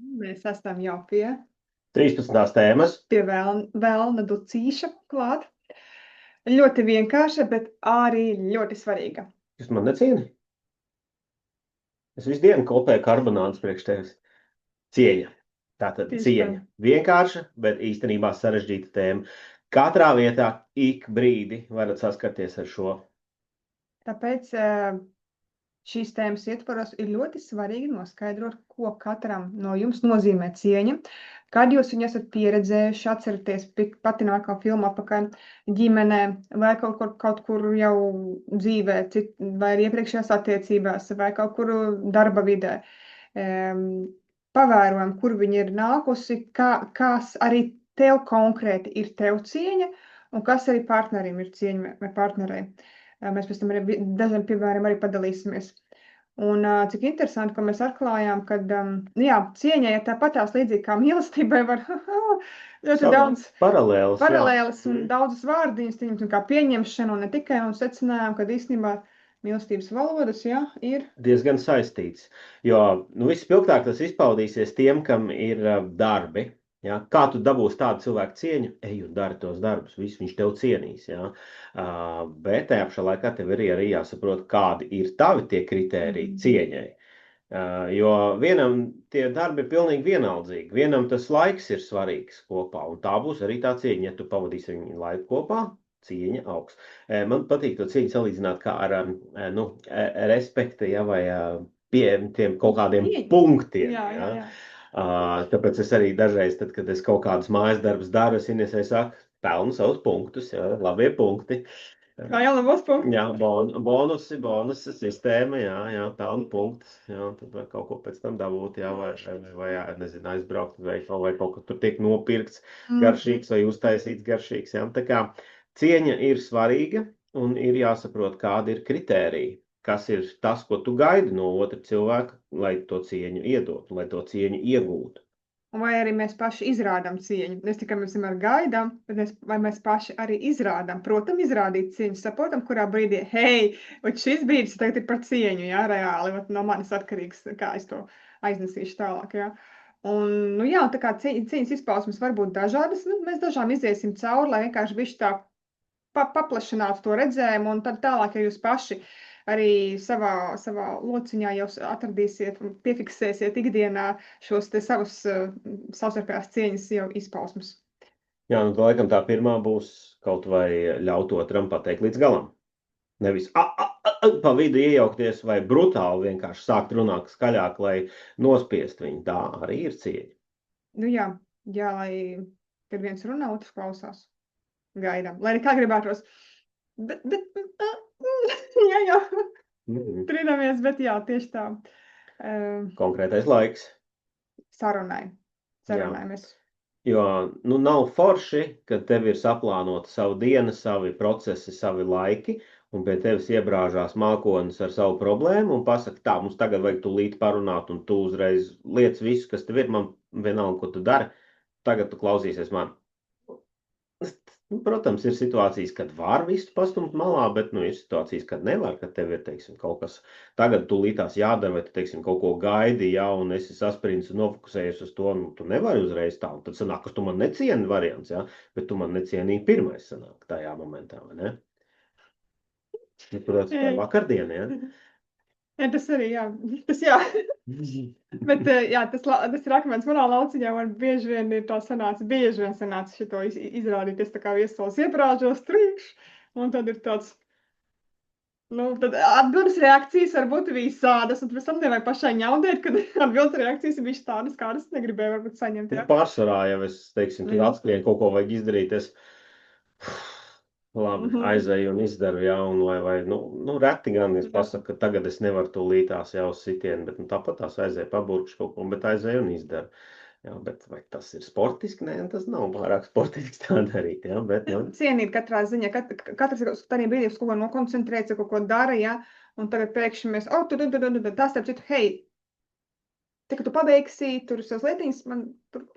Mēs esam jau pie 13. tēmas. vēlna ducīša klāt. Ļoti vienkārša, bet arī ļoti svarīga. Jūs man necieni? Es visu dienu kopēju karbonādus priekš tevis. Cieņa. Tātad Tieši tā. cieņa. Vienkārša, bet īstenībā sarežģīta tēma. Katrā vietā ik brīdi varat saskarties ar šo. Tāpēc šīs tēmas ietvaros ir ļoti svarīgi noskaidrot, ko katram no jums nozīmē cieņa. Kad jūs viņu esat pieredzējuši, atceraties pati nākā filma apakaļ ģimenē vai kaut kur jau dzīvē, vai iepriekšējās attiecībās, vai kaut kur darba vidē. Pavērojam, kur viņi ir nākusi, kas arī tev konkrēti ir tev cieņa, un kas arī partnerim ir cieņa vai partnerei. Mēs pēc tam arī dažiem piemēriem arī padalīsimies. Un cik interesanti, ka mēs atklājām, ka cieņai ir tāpatās līdzīgi kā mīlestībai var ļoti daudz paralēlas un daudzas vārdiņas, kā pieņemšana un ne tikai, un secinājām, ka īstenībā mīlestības valodas, ir diezgan saistīts. Jo vispilgtāk tas izpaudīsies tiem, kam ir darbi. Ja? Kā tu dabūsi tādu cilvēku cieņu, ej un dari tos darbus, viņš tev cienīs. Ja? Bet tajā pašā laikā tev ir arī jāsaprot, kādi ir tavi tie kritēriji cieņai. Jo vienam tie darbi ir pilnīgi vienaldzīgi. Vienam tas laiks ir svarīgs kopā, un tā būs arī tā cieņa, ja tu pavadīsi viņu laiku kopā. Cieņa augs. Man patīk to cieņu salīdzināt kā ar respekta, vai pie tiem kaut kādiem punktiem. Jā. Tāpēc es arī dažreiz, tad, kad es kaut kādus mājas darbus daru, es Inesai saku, pelnu savus punktus, labie punkti. Kā jau labos punktus? Jā, bonusi sistēma, pelnu punktus, tad var kaut ko pēc tam dabūt, vai nezinu, aizbraukt veikalu, vai kaut kur tur tiek nopirkts garšīgs vai uztaisīts garšīgs. Tā kā cieņa ir svarīga un ir jāsaprot, kādi ir kritēriji. Kas ir tas, ko tu gaidi no otra cilvēka, lai to cieņu iedotu, lai to cieņu iegūtu. Vai arī mēs paši izrādām cieņu. Mēs tikai vienmēr gaidām, bet vai mēs paši arī izrādām. Protams, izrādīt cieņu, saprotam, kurā brīdī, hei, šis brīdis tagad ir par cieņu, reāli, no manis atkarīgs, kā es to aiznesīšu tālāk, Un, tā kā cieņas izpausmes var būt dažādas, mēs dažām iziesim cauri, lai vienkārši bišķi tā paplašinātu to redzējumu, un tad tālāk, ja jūs paši arī savā lociņā jau atradīsiet un piefiksēsiet ikdienā šos te savus savstarpējās cieņas jau izpausmes. Laikam tā pirmā būs kaut vai ļaut otram pateikt līdz galam. Nevis pa vidu iejaukties vai brutāli vienkārši sākt runāt skaļāk, lai nospiest viņu. Tā arī ir cieņa. Lai kad viens runā, otrs klausās. Gaidām. Lai arī kā gribētos. Bet trinamies, bet tieši tā. Konkrētais laiks. Sarunai mēs. Jo, nav forši, kad tev ir saplānota savu dienu, savi procesi, savi laiki, un pie tevis iebrāžās mākonis ar savu problēmu un pasaka, tā, mums tagad vajag tūlīt parunāt, un tu uzreiz liec visu, kas tev ir, man vienalga, ko tu dari, tagad tu klausīsies man. Protams, ir situācijas, kad var visu pastumt malā, bet ir situācijas, kad nevar, kad tev ir, kaut kas tagad tūlītās jādara, vai tu, kaut ko gaidi, un esi sasprints un nofokusējies uz to, tu nevari uzreiz tā, un tad sanāk, ka tu man necieni variants, bet tu man necienīgi pirmais sanāk tajā momentā, vai ne? Protams, tā vakardiena, Tas arī, Bet, tas ir akmens manā lauciņā, man bieži vien sanāca šito izrādīties tā kā viesols iebrāžos trīkš, un tad ir tāds, tad atbildes reakcijas var būt visādas, un pēc tam nevajag pašai ņaudēt, kad atbildes reakcijas ir bišķi tādas, kādas negribēju varbūt saņemt, Pārsvarā, ja es, kad atskrien kaut ko vajag izdarīt, es labi, aizēju un izdaru, vai reti gan es pasaku, ka tagad es nevaru tūlītās uz sitienu, bet tāpat tās aizēju paburkšu kaut ko, bet aizēju un izdaru. Bet vai tas ir sportiski? Nē, tas nav pārāk sportiski tā darīt, bet, Cienīt katrā ziņā, katrs ir tādā brīdī uz kaut ko nokoncentrēts, kaut ko dara, un tagad pēkšņi mēs, tas starp citu, hei, kad tu pabeigsi, tur savas lietiņas, man tur...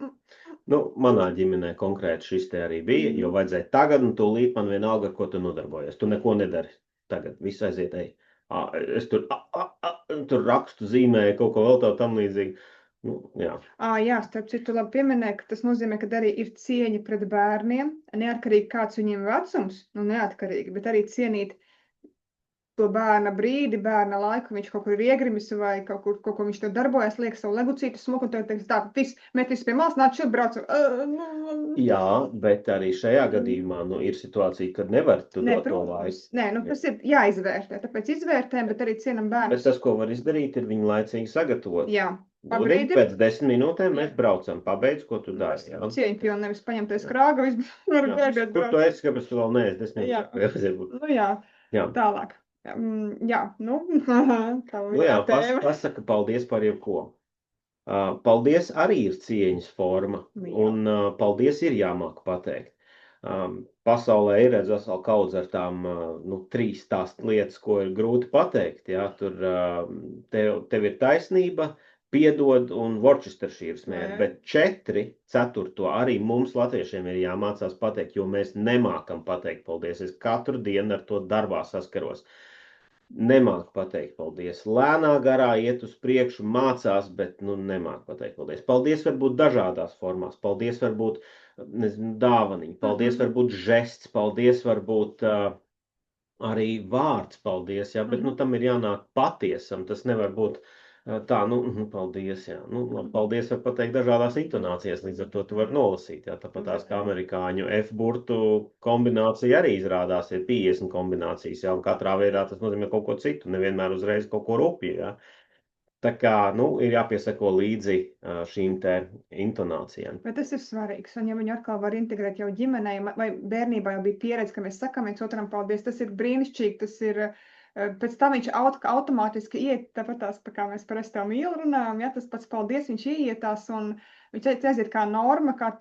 Manā ģimenē konkrēti šis te arī bija, jo vajadzēja tagad, un tūlīt man vienalga, ar ko tu nodarbojies. Tu neko nedari. Tagad viss aiziet, es tur rakstu, zīmēju, kaut ko vēl tā tam līdzīgi. Nu, jā. Jā, starp citu, labi pieminēja, ka tas nozīmē, ka arī ir cieņa pret bērniem, neatkarīgi kāds viņiem vecums, nu neatkarīgi, bet arī cienīt to bērna brīdi, bērna laiku, viņš kaut kur ir iegrimis vai kaut ko viņš tur darbojas, liek savu legucītu smuku, un tad teiks, tā, met visu pie malas, nāc šeit braucam. Jā, bet arī šajā gadījumā ir situācija, kad nevar tu Nē, dot to protams. laiku. Nē, tas ir jāizvērtē, tāpēc izvērtējam, bet arī cienam bērnus. Bet tas, ko var izdarīt, ir viņu laicīgi sagatavot. Jā. Lūdīgi, pēc 10 minūtēm mēs braucam, pabeidz, ko tu dari. Cieņu pilni, nevis paņemties krāgu, var bēgāt. Kur tu esi, kāpēc tu vēl neesi 10 minūtes? Nu jā, tālāk. Jā, nu, jā, pasaka paldies par jebko. Paldies arī ir cieņas forma, un paldies ir jāmāk pateikt. Pasaulē ir redzams vēl kaudz ar tām 3 tās lietas, ko ir grūti pateikt. Jā, tur tev ir taisnība, piedod un Worcestershire smēri, bet 4/4 arī mums latviešiem ir jāmācās pateikt, jo mēs nemākam pateikt paldies. Es katru dienu ar to darbā saskaros. Nemāk pateikt paldies. Lēnā garā iet uz priekšu, mācās, bet nemāk pateikt paldies. Paldies var būt dažādās formās. Paldies var būt dāvaniņa. Paldies var būt žests. Paldies var būt arī vārds paldies. Jā, bet tam ir jānāk patiesam. Tas nevar būt tā, paldies. Jā. Labi, paldies var pateikt dažādās intonācijas, līdz ar to tu vari nolasīt. Jā. Tāpat tās kā amerikāņu F-burtu kombinācija arī izrādās ir 50 kombinācijas, jā, un katrā veidā tas nozīmē kaut ko citu, nevienmēr uzreiz kaut ko rupju. Jā. Tā kā, ir jāpiesako līdzi šīm te intonācijām. Bet tas ir svarīgs, un ja viņu atkal var integrēt jau ģimenē, vai bērnībā jau bija pieredze, ka mēs sakam viens otram paldies, tas ir brīnišķīgi, tas ir... Pēc tam viņš automātiski iet, tāpat tās, kā mēs par to mīlu runājam, ja, tas pats paldies, viņš ietās un viņš aiziet kā norma, kā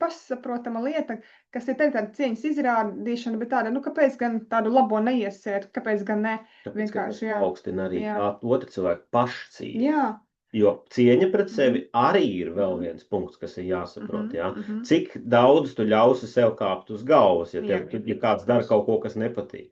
pašsaprotama lieta, kas ir tāda cieņas izrādīšana, bet tāda, kāpēc gan tādu labo neiesiet, kāpēc gan ne? Vienkārši, jā. Augstina arī otru cilvēku pašcieņu. Jā. Jo cieņa pret sevi arī ir vēl viens punkts, kas ir jāsaprot. Jā. Cik daudz tu ļausi sev kāpt uz galvas, ja kāds dara kaut ko, kas nepatīk.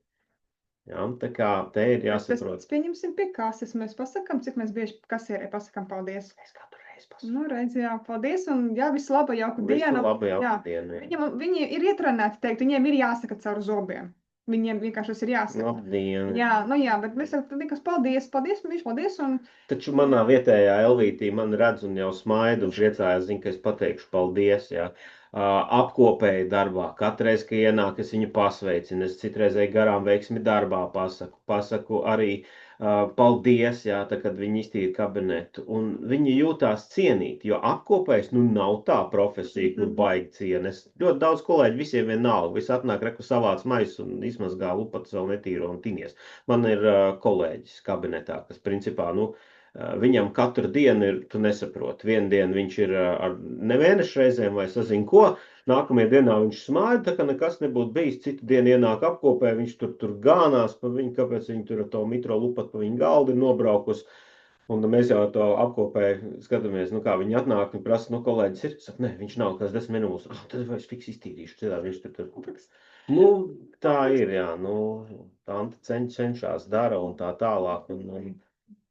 Jā, tā kā te ir jāsaprot. Mēs pieņemsim pie kases, mēs pasakam, cik mēs bieži kasierē pasakam paldies. Es katru reizi pasaku. Redz, jā, paldies un jā, visu labu, jauku dienu. Visu labu, jauku dienu. Viņi ir ietrenēti teikt, viņiem ir jāsaka caur zobiem. Viņiem vienkārši tas ir jāsaka. Labdien. Jā, bet mēs vienkārši paldies un... Taču manā vietējā Elvītī man redz un jau smaida un priecājās, ka es pateikšu paldies, jā. Apkopēji darbā. Katreiz, ka ienāk, es viņu pasveicinu. Es citreizēji garām veiksmi darbā pasaku arī paldies, jā, tā, kad viņi iztīra kabinetu. Un viņi jūtās cienīt, jo apkopējs nav tā profesija, kur baigi cienes. Ļoti daudz kolēģi, visiem vienalga. Visi atnāk, reku savāc maisu un izmazgā lupatas vēl netīro un tinies. Man ir kolēģis kabinetā, kas principā, viņam katru dienu ir, tu nesaproti, vienu dienu viņš ir ar nevieneš reizēm vai sazin ko, nākamajā dienā viņš smāja, tā kā nekas nebūtu bijis, citu dienu ienāk apkopē, viņš tur gānās pa viņu, kāpēc viņi tur ar to mitro lupatu pa viņu galdu ir nobraukus, un mēs jau ar to apkopē skatāmies, kā viņi atnāk, un prasa, kolēģis ir, saka, ne, viņš nav kāds 10 minūtes, tad vai es fiks iztīrīšu, citādi viņš tur. Tā ir, jā, tante cenšās dara un tā tālāk,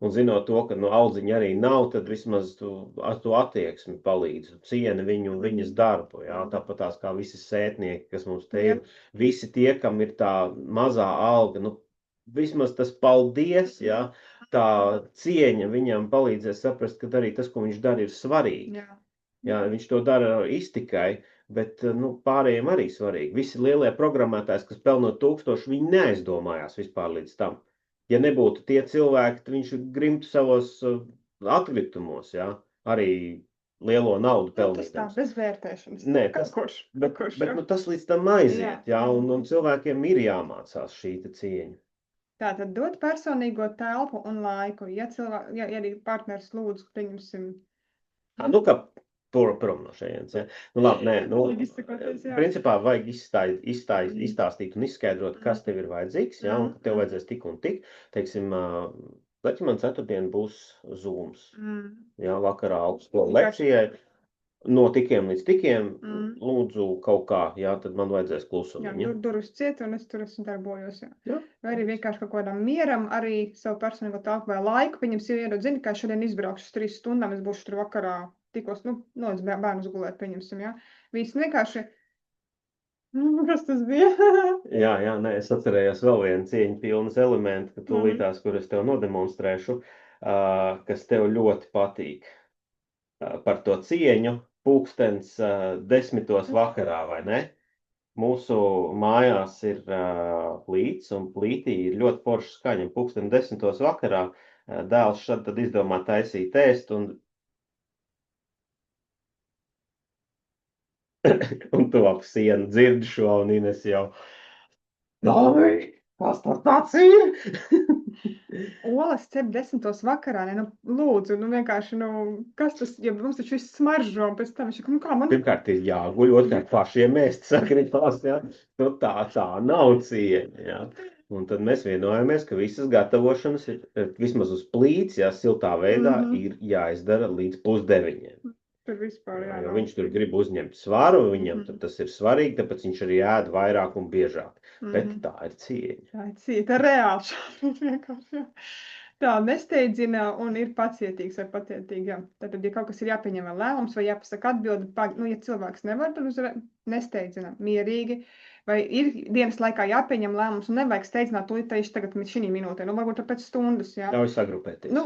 un zinot to, ka audziņa arī nav, tad vismaz tu ar to attieksmi palīdzi, cieni viņu un viņas darbu. Jā? Tāpat tās kā visi sētnieki, kas mums te ir, visi tie, kam ir tā mazā alga, vismaz tas paldies, jā? Tā cieņa viņam palīdzēs saprast, ka arī tas, ko viņš dara, ir svarīgi. Jā, viņš to dara iztikai, bet pārējiem arī svarīgi. Visi lielie programmētājs, kas pelno 1000, viņi neaizdomājās vispār līdz tam. Ja nebūtu tie cilvēki, tad viņš grimtu savos atkritumos, jā, arī lielo naudu pelnīt. Tas tā, bez vērtēšanas. Nē, bet tas līdz tam aiziet, jā, un cilvēkiem ir jāmācās šī cieņa. Tātad dot personīgo telpu un laiku, ja arī partners lūdzu, pieņemsim. Kā prom no šejienes, ja. Labi, nē, principā vajag izstāstīt un izskaidrot, kas tev ir vajadzīgs, ja, un ka tev vajadzēs tik un tik. Teiksim, man ceturtdien būs Zooms, ja, vakarā augstskola lekcijai. no tikiem līdz tikiem, Mm. lūdzu kaut kā, jā, tad man vajadzēs Jā, klusumiņu. durvis ciet, un es tur esmu darbojos. Jā. Jā. Vai arī vienkārši kaut kādam mieram, arī savu personīgo telpu vai laiku. Viņam ir ierod, zini, kā šodien izbraukšu uz 3 stundām, es būšu tur vakarā tikos, noliec bērnus gulēt, pieņemsim, jā. Viss vienkārši, kas tas bija? Jā, nē, es atcerējos vēl vienu cieņu pilnas elementu, ka tūlītās, kur es tev nodemonstrēšu, kas tev ļoti patīk. Par to cieņu pulkstens 10. vakarā, vai ne? Mūsu mājās ir plīts, un plītī ir ļoti forša skaņa. Pulksten 10. vakarā dēls šad tad izdomā taisīt ēst, un tu ap sienu dzirdi šo, un Ines jau, Dāvij, kas tas tāds ir? Olas cep 10. vakarā, ne, lūdzu, vienkārši, kas tas, ja mums taču viss smaržo, un pēc tam viņš, kā man... Pirmkārt ir jāguļ, otrkārt pašiem ēst sakritās, jā. Tā nav cieņa, jā. Un tad mēs vienojamies, ka visas gatavošanas ir vismaz uz plīts, jā, siltā veidā ir jāizdara līdz 8:30. Tur vispār, jā. Jo viņš tur grib uzņemt svaru, viņam tas ir svarīgi, tāpēc viņš arī ēd vairāk un biežāk. Bet tā ir cieņa. Tā ir cieņa, tā reāli šādi vienkārši, jā. Tā nesteidzina un ir pacietīgs vai pacietīgi, jā. Tātad, ja kaut kas ir jāpieņem vēl lēmums vai jāpasaka atbildi, ja cilvēks nevar, tad nesteidzina mierīgi. Vai ir dienas laikā jāpieņem lēmums un nevajag steidzināt tūlīt tieši tagad šī minūtē, varbūt pēc stundas, jā. Ļauj sagrupēties.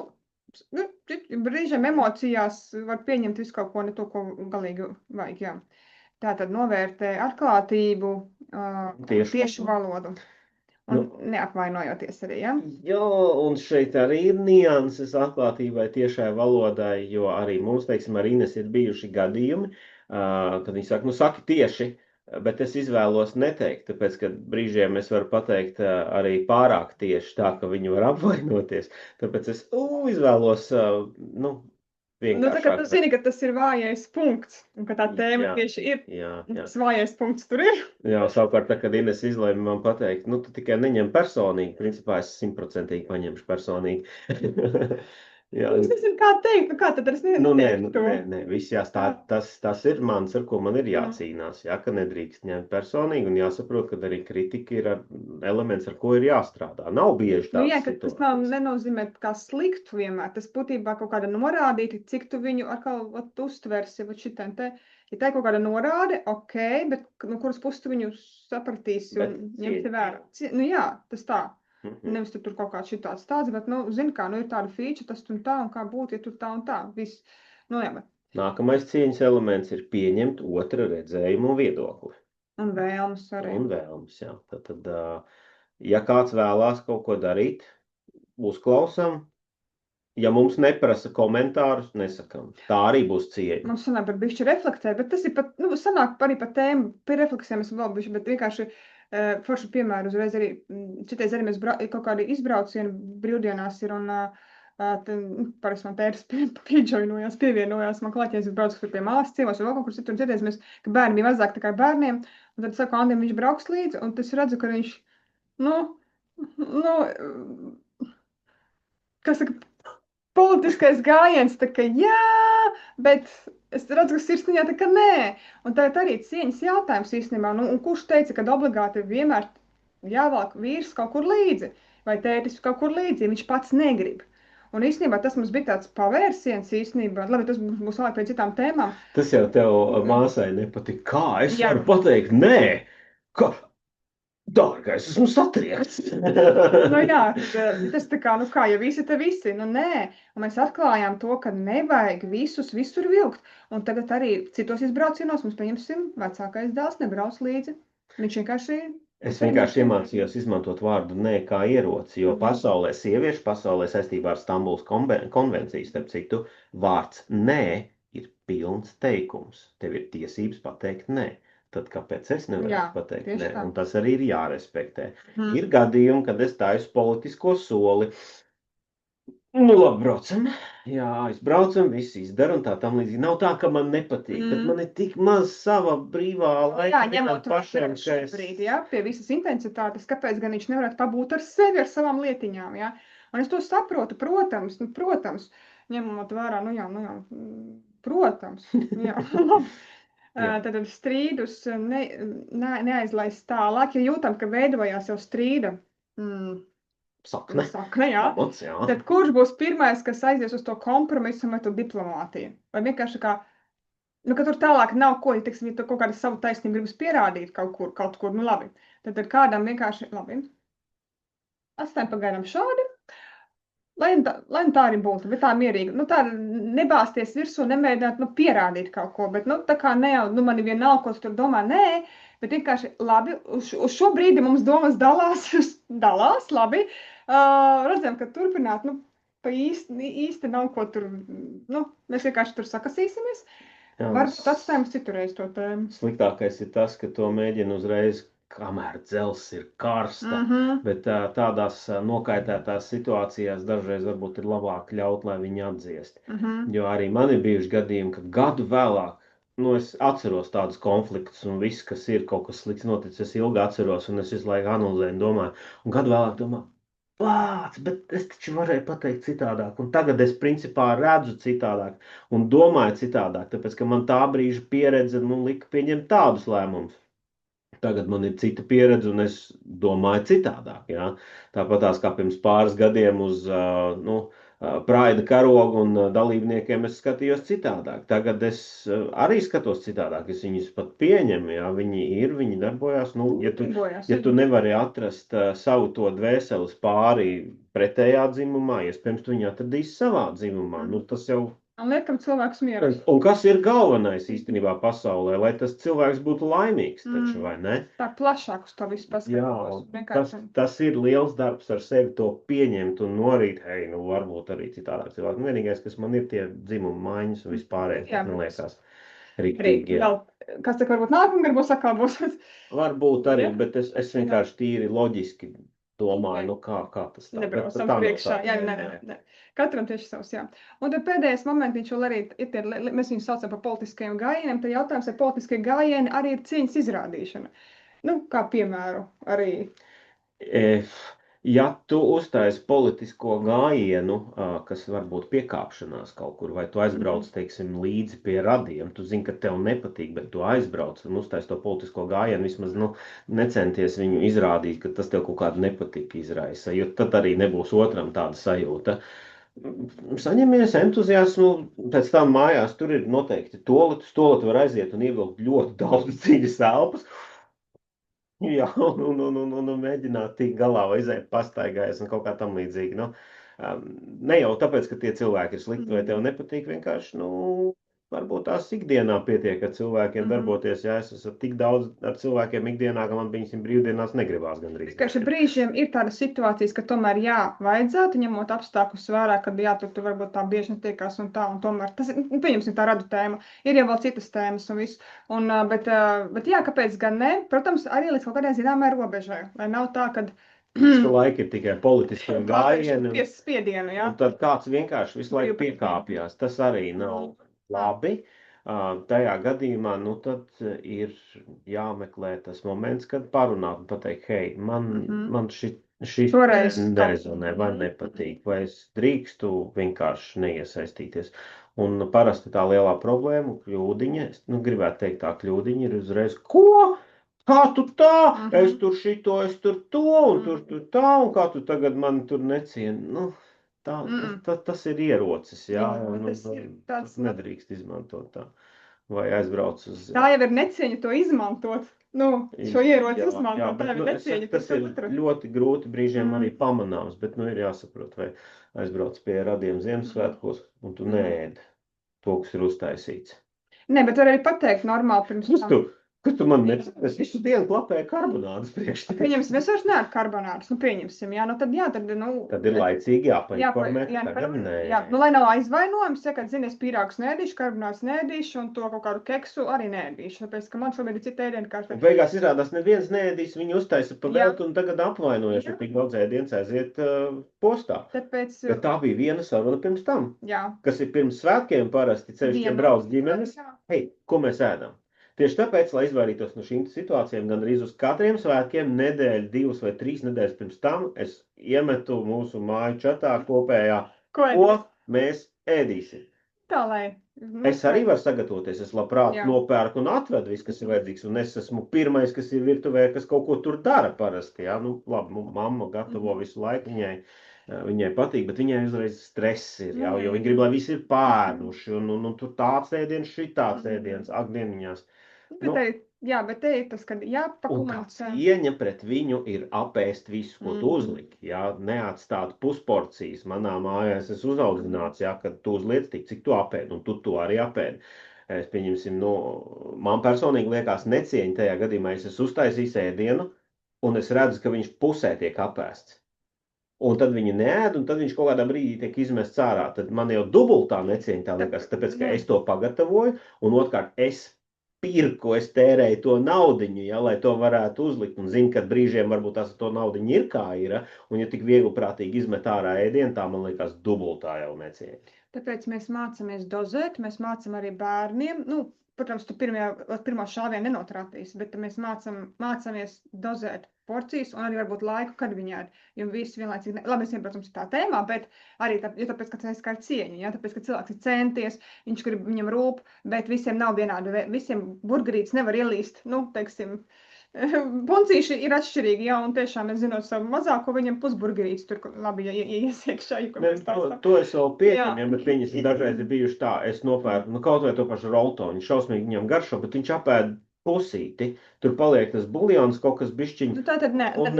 Brīžiem emocijās var pieņemt visu kaut ko, ne to, ko galīgi vajag, jā. Tātad novērtē atklātību, tiešu valodu. Un neapvainojoties arī, ja? Jā, un šeit arī ir nianses atklātībai tiešai valodai, jo arī mums, teiksim, ar Ines ir bijuši gadījumi, kad viņi saka, saki tieši, bet es izvēlos neteikt, tāpēc, ka brīžiem es varu pateikt arī pārāk tieši tā, ka viņi var apvainoties. Tāpēc es izvēlos, vienkāršāk. Tā kā tu zini, ka tas ir vājais punkts, un ka tā tēma tieši ir, tas vājais punkts tur ir. Jā, savukārt, kad Ines izlēma man pateikt, tu tikai neņem personīgi, principā es 100% paņemšu personīgi. Jā. Es nezinu, kā teikt, kā tad es neteiktu. Nē, viss tas ir mans, ar ko man ir jācīnās, ka nedrīkst ņemt personīgi un jāsaprot, ka arī kritika ir elements, ar ko ir jāstrādā. Nav bieži tāds situācijas. Tas nenozīmē kā sliktu vienmēr, tas būtībā kaut kāda norādīta, cik tu viņu atkal uztversi, šitam te. Ja tā ir kaut kāda norāde, ok, bet no kuras puses tu viņu sapratīsi un ņemti vērā. Jā, tas tā. Nevis tur kaut kāds šitāds tāds, bet, zini kā, ir tāda feature, tas tur tā un kā būtu, ja tur tā un tā. Viss. Nākamais cieņas elements ir pieņemt otra redzējumu un viedokli. Un vēlmes arī. Un vēlmes, jā. Tad, ja kāds vēlās kaut ko darīt, uzklausam. Ja mums neprasa komentārus, nesakam. Tā arī būs cieņa. Mums sanāk par bišķi reflektē, bet tas ir pat, sanāk arī par tēmu, pie refleksiem es vēl bišķi, bet vienkārši foršu piemēru uzreiz arī, citreiz arī mēs kaut kādi izbraucieni brīvdienās ir un parasti man tēris pievienojās, man klāķies brauc pie mālas ciemos vai vēl kaut kur citur, un citreiz mēs, ka bērni bija mazāk tā kā bērniem, un tad saku, Andim, viņš brauks līdzi, un es redzu, ka viņš, kas saka, politiskais gājiens, tā kā jā, bet es redzu, ka sirsniņā tā kā nē. Un tā ir arī cieņas jautājums īstenībā. Un kurš teica, ka obligāti vienmēr jāvelk vīrs kaut kur līdzi, vai tētis kaut kur līdzi, ja viņš pats negrib. Un īstenībā tas mums bija tāds pavērsiens īstenībā. Labi, tas būs vēlāk pēc citām tēmām. Tas jau tev māsai nepatīk. Kā es varu pateikt nē? Dārgais, esmu satriekts. Jā, tas tā kā, ja visi te visi, nē. Un mēs atklājām to, ka nevajag visus visur vilkt. Un tagad arī citos izbraucienos mums, pieņemsim, vecākais dēls nebrauc līdzi. Viņš vienkārši... Es vienkārši iemācījos izmantot vārdu nē kā ieroci, jo pasaulē, sieviešu pasaulē saistībā ar Stambulas konvenciju, starp citu, vārds nē ir pilns teikums. Tev ir tiesības pateikt nē. Tad kāpēc es nevaru pateikt nē? Un tas arī ir jārespektē. Ir gadījumi, kad es taisu politisko soli. Labi, braucam. Jā, aizbraucam, viss izdaru un tā tam līdzīgi. Nav tā, ka man nepatīk, bet man ir tik maz sava brīvā laika. Jā, ņemot pašiem šobrīd, pie visas intensitātes, kāpēc gan viņš nevarētu pabūt ar sevi, ar savām lietiņām, jā. Un es to saprotu, protams, ņemot vērā, protams, jā. Jā. Tad strīdus neaizlaist tālāk, ja jūtam, ka veidojās jau strīda sakne, jā. Pamats, jā. Tad kurš būs pirmais, kas aizies uz to kompromisu vai to diplomātiju? Vai vienkārši ka tur tālāk nav ko, ja tu kaut kādu savu taisnību gribas pierādīt kaut kur, labi. Tad kādam vienkārši, labi, atstājam pagaidām šādi, lai tā arī būtu, bet tā mierīgi. Tā nebāsties virsū, nemēģināt, pierādīt kaut ko, bet, tā kā ne jau, mani vienalga, ko tu tur domā, nē, bet vienkārši, labi, uz šo brīdi mums domas dalās, labi, redzam, ka turpināt, pa īsti nav ko tur, mēs vienkārši tur sakasīsimies. Varbūt atstājam citurreiz to tēmu. Sliktākais ir tas, ka to mēģina uzreiz, kamēr dzels ir karsta, bet tādās nokaitētās situācijās dažreiz varbūt ir labāk ļaut, lai viņi atdziest. Jo arī man ir bijuši gadījumi, ka gadu vēlāk, es atceros tādus konfliktus un viss, kas ir kaut kas slikts noticis, es ilgi atceros un es visu laiku analizēju un domāju, un gadu vēlāk domāju, bet es taču varēju pateikt citādāk, un tagad es principā redzu citādāk un domāju citādāk, tāpēc, ka man tā brīža pieredze lika pieņemt tādus lēmumus. Tagad man ir cita pieredze un es domāju citādāk, jā. Tāpatās kā pirms pāris gadiem uz, Praida karogu un dalībniekiem es skatījos citādāk. Tagad es arī skatos citādāk, es viņus pat pieņemu, jā, viņi darbojās. Ja tu nevari atrast savu to dvēseles pāri pretējā dzimumā, iespējams, tu viņu atradīsi savā dzimumā. Tas jau... Un liekam cilvēks mierā. Un kas ir galvenais īstenībā pasaulē, lai tas cilvēks būtu laimīgs, taču, vai ne? Tā plašāk uz to visu paskatos. Jā, tas ir liels darbs ar sevi to pieņemt un norīt, varbūt arī citādāk cilvēki. Vienīgais, kas man ir tie dzimuma maiņas un vispārējais, kas man liekas riktīgi. Kas tā varbūt nākamgad būs atkal būs? Varbūt arī, bet es vienkārši tīri loģiski domāju, kā tas tā. Nebraucam priekšā. Jā, ne. Katram tieši savs, jā. Un tad pēdējais momentiņš vēl arī, mēs viņus saucam par politiskajiem gājieniem, tad jautājums, vai politiskie gājieni arī ir cieņas izrādīšana. Kā piemēru arī. Ja tu uztaisi politisko gājienu, kas varbūt piekāpšanās kaut kur, vai tu aizbrauc, teiksim, līdzi pie radiem, tu zini, ka tev nepatīk, bet tu aizbrauc un uztaisi to politisko gājienu, vismaz necenties viņu izrādīt, ka tas tev kaut kādu nepatīk izraisa, jo tad arī nebūs otram tāda sajūta. Saņemies entuziasmu, pēc tam mājās tur ir noteikti toaletu var aiziet un ievilkt ļoti daudz dziļas elpas. Jā, un mēģināt tikt galā vai iziet pastaigājas un kaut kā tam līdzīgi. Ne jau tāpēc, ka tie cilvēki ir slikti vai tev nepatīk, vienkārši, varbūt tās ikdienā pietiek ar cilvēkiem darboties, ja es esmu tik daudz ar cilvēkiem ikdienā, ka man viņiem brīvdienās negribās gandrīz. Vienkārši brīžiem ir tādas situācijas, ka tomēr vajadzētu, ņemot apstākļus vērā, kad tur varbūt tā bieži netiekās un tomēr tas, pieņemsim tā radu tēma, ir jau vēl citas tēmas un viss, bet jā, kāpēc gan ne? Protams, arī līdz kaut kādai zināmai robežai, lai nav tā, kad visu laiku ir tikai politiskie gājieni, spiedienu, jā. Un tad kāds vienkārši visu laiku piekāpjās, tas arī nav labi. Tajā gadījumā, tad ir jāmeklē tas moments, kad parunāt un pateikt, hei, man šis nerezonē vai nepatīk, vai es drīkstu vienkārši neiesaistīties. Un parasti tā lielā problēma, kļūdiņa, es gribētu teikt tā kļūdiņa ir uzreiz, ko? Kā tu tā? Es tur šito, es tur to, un tur tā, un kā tu tagad mani tur necieni? Tas ir ierocis, jā, tas nedrīkst izmantot tā, vai aizbrauc uz... Tā jau ir necieņa to izmantot, šo ieroci izmantot, tā jau ir necieņa. Tas ir ļoti grūti brīžiem arī pamanāms, bet ir jāsaprot, vai aizbrauc pie radiem Ziemassvētkos, un tu neēd to, kas ir uztaisīts. Ne, bet var arī pateikt normāli pirms tam. Kas tu man necināji? Es visu dienu klapēju karbonādas priekš. Pieņemsim, es vairs nevaru karbonādas, pieņemsim, jā, tad Tad ir laicīgi jāpainformē, tagad nē. Jā, lai nav aizvainojums, kad, zini, es pīrāgus nēdīšu, karbonādas nēdīšu, un to kaut kādu keksu arī nēdīšu, tāpēc, ka man šobrīd ir cita ēdienkārta. Beigās izrādās neviens nēdīs, viņi uztaisa pa veltu un tagad apvainojas, jo tik daudz ēdienas aiziet postā. Tāpēc... Bet tā bija viena saruna pirms tam, jā. Kas ir pirms svētkiem parasti, ceļš, ja brauc ģimenes, hei, ko mēs ēdam? Tieši tāpēc, lai izvairītos no šīm situācijām, gan arī uz katriem svētkiem, nedēļu, 2 vai 3 nedēļas pirms tam, es iemetu mūsu māju čatā kopējā, ko mēs ēdīsim. Tā, lai Es arī varu sagatavoties. Es labprāt Jā. nopērku un atvedu visu, kas ir vajadzīgs. Un es esmu pirmais, kas ir virtuvē, kas kaut ko tur dara parasti. Jā, nu, labi, mamma gatavo visu laiku. Viņai patīk, bet viņai uzreiz stress ir. Jā, jo viņa grib, lai visi ir pēduši. Un tur tāds ēdiens, šitāds ēdiens, ak, dieniņās. Bet te ir tas, kad Un tā jāpakomunicē. cieņa pret viņu ir apēst visu, ko tu uzliki. Jā, neatstāt pusporcijas. Manā mājās es uzaudzināts, jā, kad tu uzliec tik, cik tu apēdi, un tu to arī apēdi. Es pieņemsim, man personīgi liekas necieņa tajā gadījumā, es esmu uztaisījis ēdienu, un es redzu, ka viņš pusē tiek apēsts. Un tad viņi neēd, un tad viņš kaut kādā brīdī tiek izmests ārā. Tad man jau dubultā necieņa tā liekas, tāpēc, ka es to pagatavoju, un otrkārt es pirku, es tērēju to naudiņu, ja, lai to varētu uzlikt. Un zinu, ka brīžiem varbūt tās to naudiņu ir kā ir, un ja tik viegli prātīgi izmet ārā ēdienu, tā man liekas dubultā jau necieņa. Tāpēc mēs mācāmies dozēt, mēs mācām arī bērniem. Nu, protams, tu pirmā šāvienu nenotrāpīsi, bet mēs mācāmies dozēt porcijas un arī varbūt laiku, kad viņi ēd. Jo visi vienlaicīgi, labi, es protams, tā tēmā, bet arī tāpēc, ka tas ir cieņa, ja? Tāpēc, ka cilvēks ir centies, viņš grib, viņam rūp, bet visiem nav vienādi, visiem burgerītes nevar ielīst, nu, teiksim, puncīši ir atšķirīgi, jā, un tiešām es zinot savu mazāko, viņam pusburgerītes tur, labi, ja iesiekšā, to es vēl pieņemu, ja, bet viņas dažreiz ir bijuši tā, es nopērku, kaut vai to pašu roltoņu, šausmīgi viņam garšo, bet viņš apēd pusīti, tur paliek tas buljons, kaut kas bišķiņ, nu, tā tad neapēd.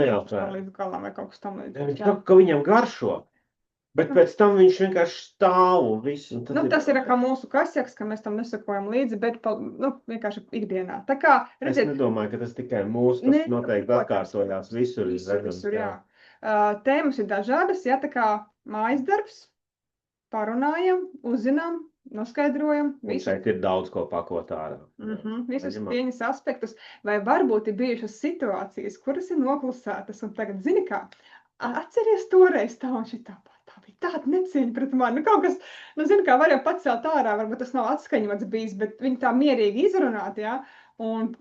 Līdz galam vai kaut kas tam līdz. Viņš saka, ka viņam garšo, bet pēc tam viņš vienkārši stāv un viss. Un nu, tas ir kā mūsu kasjaks, ka mēs tam nesakojam līdzi, bet vienkārši ikdienā. Tā kā, redziet, es nedomāju, ka tas tikai mūsu, tas noteikti atkārtojās visur. Visur, jā. Tēmas ir dažādas, jā, tā kā mājas darbs, parunājam, uzzinām, noskaidrojam. Un šeit ir daudz ko pakot ārā. Visus cieņas aspektus, vai varbūt ir bijušas situācijas, kuras ir noklusētas, un tagad, zini kā, atceries toreiz tā un šitā. Tā bija tāda necieņa pret mani. Nu, kaut kas, nu, zini, kā var jau pacelt ārā, varbūt tas nav atskaņots bijis, bet viņi tā mierīgi izrunāt, jā, un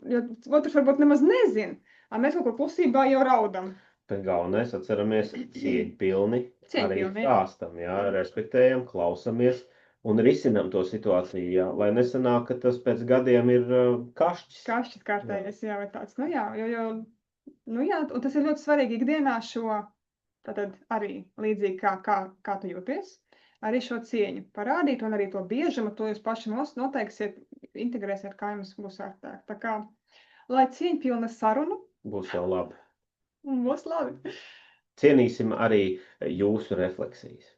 otrs varbūt nemaz nezin, mēs kaut kur klusībā jau raudam. Bet galvenais atceramies cieņpilni, arī stāstam, jā, respektējam, klausamies un risinam to situāciju, jā, lai nesanāk, ka tas pēc gadiem ir kašķis. Kašķis kārtējies, jā, vai tāds, nu jā, nu jā, un tas ir ļoti svarīgi ikdienā šo, tātad arī līdzīgi kā tu jūties, arī šo cieņu parādīt un arī to biežumu, to jūs paši noteiksiet, integrēsiet, kā jums būs ērtāk. Tā kā, lai cieņpilna saruna. Būs jau labi. Būs labi. Cienīsim arī jūsu refleksijas.